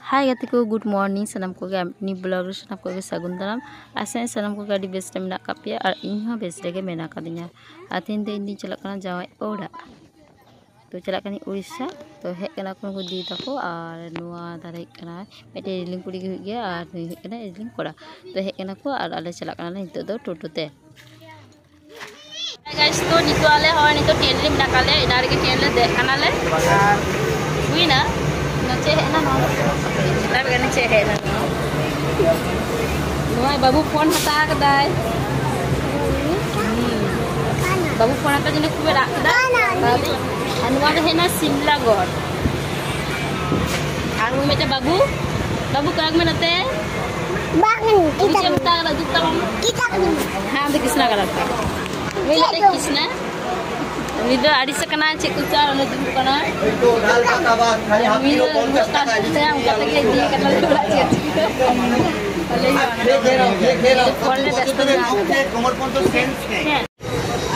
Hai gati ko, good morning sanam ko ge ni blog re sanam ko ge sagun daram asa sanam ko gadi best time nak kapia ar inho best rege mena kadinya atin de indi chalak kana jawai ora to chalak kani Uड़ीसा to hek kana ko di tako ar nuwa dare kana mete link kuri ge gya ar hek kana link kora to hek kana ko ar ale chalak kana nito do toto te guys to nito ale hor nito train re mena kale idar ge train le dek kana le buina noche hek na no kita begini cek hek na no nuai babu phone hata kadai babu phone hata jine kube rak kadai anuwa de hek na Simla God aru mete babu karak me nate bangun kita ha de Krishna karak me late Krishna Video adi sekena cek kucar anu dulu kana. Itu dal kata bas hari hamil 50 টাকা Saya angkat lagi dia kena dulu cek. কোমর পর্যন্ত sense নেই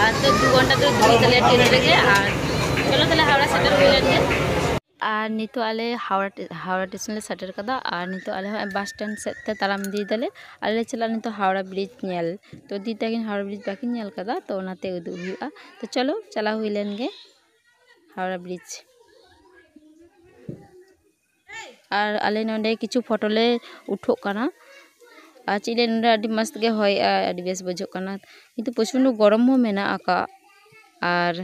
আর তো 2 ঘন্টা তো দুই তলে train লেগে আর চলো তাহলে হাওড়া সেটেল হইলেন যে আর নিতো আলে হাওড়া স্টেশন ले सेटर कदा আর নিতো আলে বাস স্ট্যান্ড সেতে তারাম দি দলে আলে চলা নিতো হাওড়া ব্রিজ নেল তো দিতা কিন হাওড়া ব্রিজ বাকি নেল कदा तो ओनाते उदु हुआ तो चलो चला हुइलेन गे हावड़ा ब्रिज और आले नोंडे किछु फोटो ले उठो कना आ चिले नोंडे आदि मस्त गे होय आदि बेस बजो कना किंतु प्रचंड गरम हो मेना आका और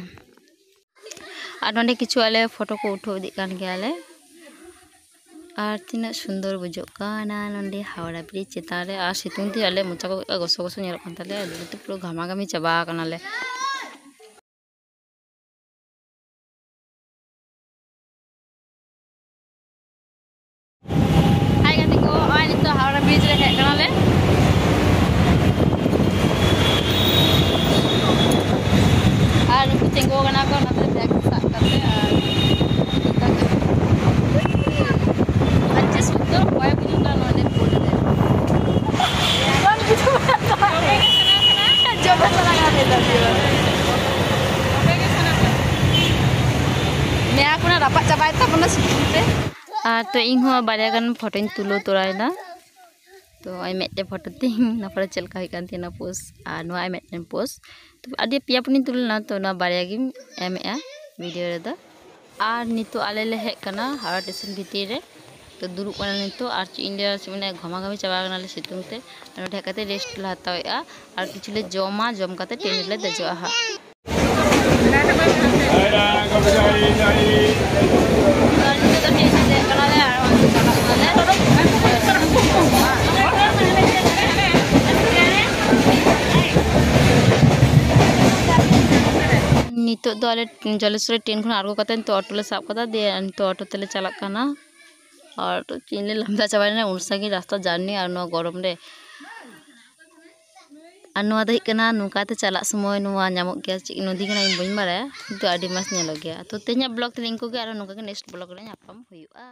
नोंडे किछु आले फोटो को उठो दी कान गयाले और तिना सुंदर बजो काना नोंडे हावड़ा ब्रिज चेतान रे आ सितुंग ती आले मोचा को गसो गसो नेल कान ताले तो पुरो घामाघामी चाबा कानाले हावड़ा ब्रिज रे हेक कनाले और तिंगो कना को नते बैग साब करते और अच्छे सुंदर होय बुजुता नोले बोल दे कौन बुझो जब लगा दे दियो मैं आपना रापा चाबाय तबना सुनते तो इन हो बारिया गान फोटो तुलो तोरायना तो आई मेटे फोटो तिंग नफर चलका हुई कान तेना पोस्ट और नो आई मेटे पोस्ट तो आदि पिया पुनी तुलना तो ना बारिया गिम एमए वीडियो रे दा और नितो आले ले हेक कना हावड़ा स्टेशन भीतर रे तो दुरुब कना नितो और इंडिया से माने घमाघामी चाबा कना ले सितुंग ते नोडे हेकाते रेस्ट ला हतावेआ और किछु ले जमा जम काते ट्रेन ले देजोआ हा नितो दो आले जलेश्वर ट्रेन खन आरगो कते तो ऑटो ले साब कदा दे तो ऑटो तेले चलक काना और चीन ले लंबा चाबाने उनसागी रास्ता जार्नी और नो गरम रे और नो द हिकना नुकाते चला समय नुवा नामक गया ची नदी कना इन बइन बारे तो आडी मस नेलो गया तो तेኛ ब्लॉग ते लिंक को गया और नुका के नेक्स्ट ब्लॉग रे नापम हुयुआ।